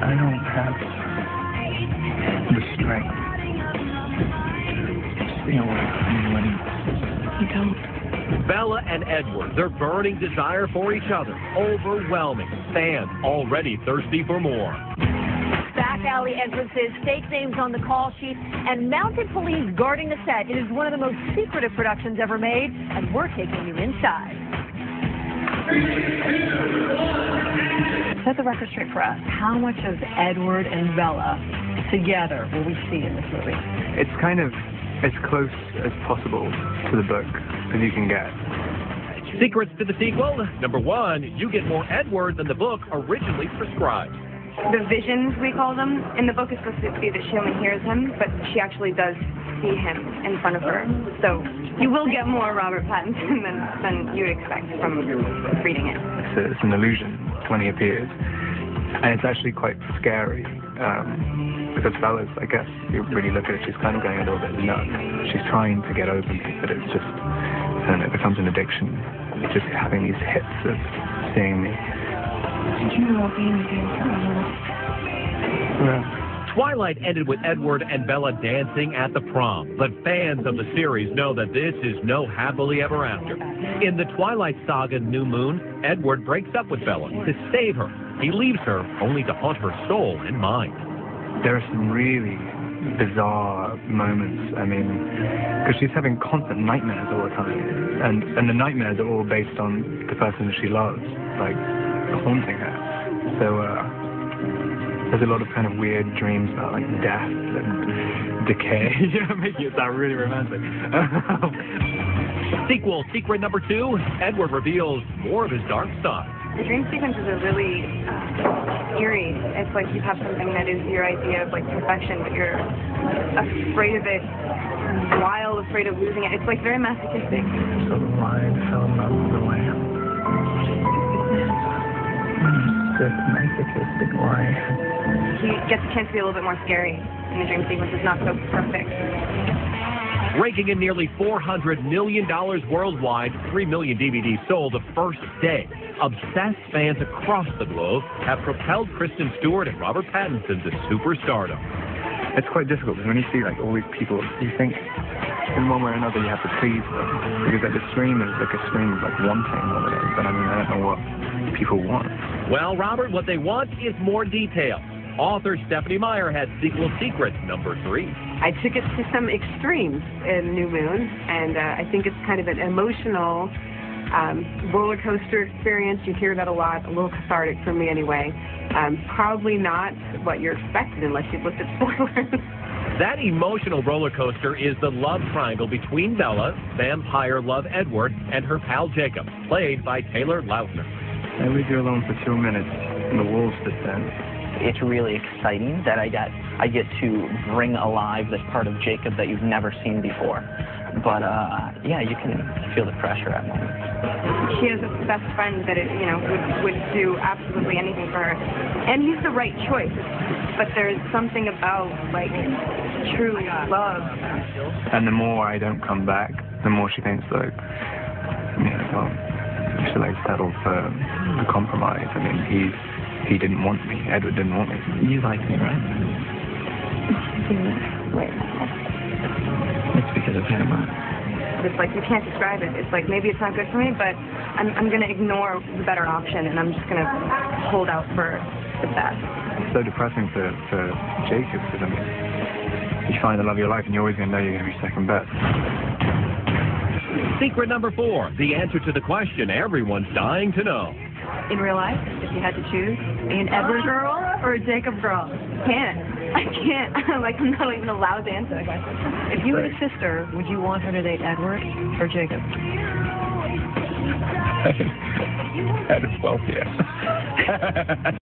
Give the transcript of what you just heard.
I don't have the strength to stay away from anybody. You don't. Bella and Edward, their burning desire for each other, overwhelming. Fans already thirsty for more. Back alley entrances, fake names on the call sheet, and mounted police guarding the set. It is one of the most secretive productions ever made, and we're taking you inside. Set the record straight for us. How much of Edward and Bella together will we see in this movie? It's kind of as close as possible to the book as you can get. Secrets to the sequel. Number 1, you get more Edward than the book originally prescribed. The visions, we call them, in the book is supposed to be that she only hears him, but she actually does see him in front of her. So you will get more Robert Pattinson than you would expect from reading it. It's an illusion when he appears, and it's actually quite scary because Bella's, I guess, you really look at it, she's kind of going a little bit nuts. She's trying to get over me, but it's just, and it becomes an addiction. It's just having these hits of seeing me. Did you know being Twilight ended with Edward and Bella dancing at the prom, but fans of the series know that this is no happily ever after. In the Twilight saga New Moon, Edward breaks up with Bella to save her. He leaves her only to haunt her soul and mind. There are some really bizarre moments, I mean, because she's having constant nightmares all the time, and the nightmares are all based on the person that she loves, like haunting her. So there's a lot of kind of weird dreams about like death and decay. Yeah, making it sound really romantic. Sequel, secret number 2, Edward reveals more of his dark side. The dream sequences are really eerie. It's like you have something that is your idea of like perfection, but you're afraid of it, wild, afraid of losing it. It's like very masochistic. So the lion fell in love with the lamb. Sick, masochistic life. He gets a chance to be a little bit more scary in the dream sequences, not so perfect. Raking in nearly $400 million worldwide, 3 million DVDs sold the first day. Obsessed fans across the globe have propelled Kristen Stewart and Robert Pattinson to superstardom. It's quite difficult because when you see like all these people, you think in one way or another you have to please them, because like the scream is like a scream of like wanting all of it. But I mean, I don't know what people want. Well, Robert, what they want is more detail. Author Stephanie Meyer had sequel secret number 3. I took it to some extremes in New Moon, and I think it's kind of an emotional roller coaster experience. You hear that a lot, a little cathartic for me anyway. Probably not what you're expecting unless you've looked at spoilers. That emotional roller coaster is the love triangle between Bella, vampire love Edward, and her pal Jacob, played by Taylor Lautner. I leave you alone for 2 minutes, and the wolves descend. It's really exciting that I get to bring alive this part of Jacob that you've never seen before. But yeah, you can feel the pressure at moments. She has a best friend that would do absolutely anything for her, and he's the right choice. But there's something about like true love. And the more I don't come back, the more she thinks like, well, I should like settle for the compromise. I mean, he didn't want me. Edward didn't want me. You like me, right? Wait. It's because of him. It's like you can't describe it. It's like maybe it's not good for me, but I'm going to ignore the better option, and I'm just going to hold out for the best. It's so depressing for Jacob, because I mean, you find the love of your life, and you're always going to know you're going to be second best. Secret number 4, the answer to the question everyone's dying to know. In real life, if you had to choose, an Edward girl or a Jacob girl? I can't. Like, I'm not even allowed to answer that question. If you had a sister, would you want her to date Edward or Jacob? At 12, yes.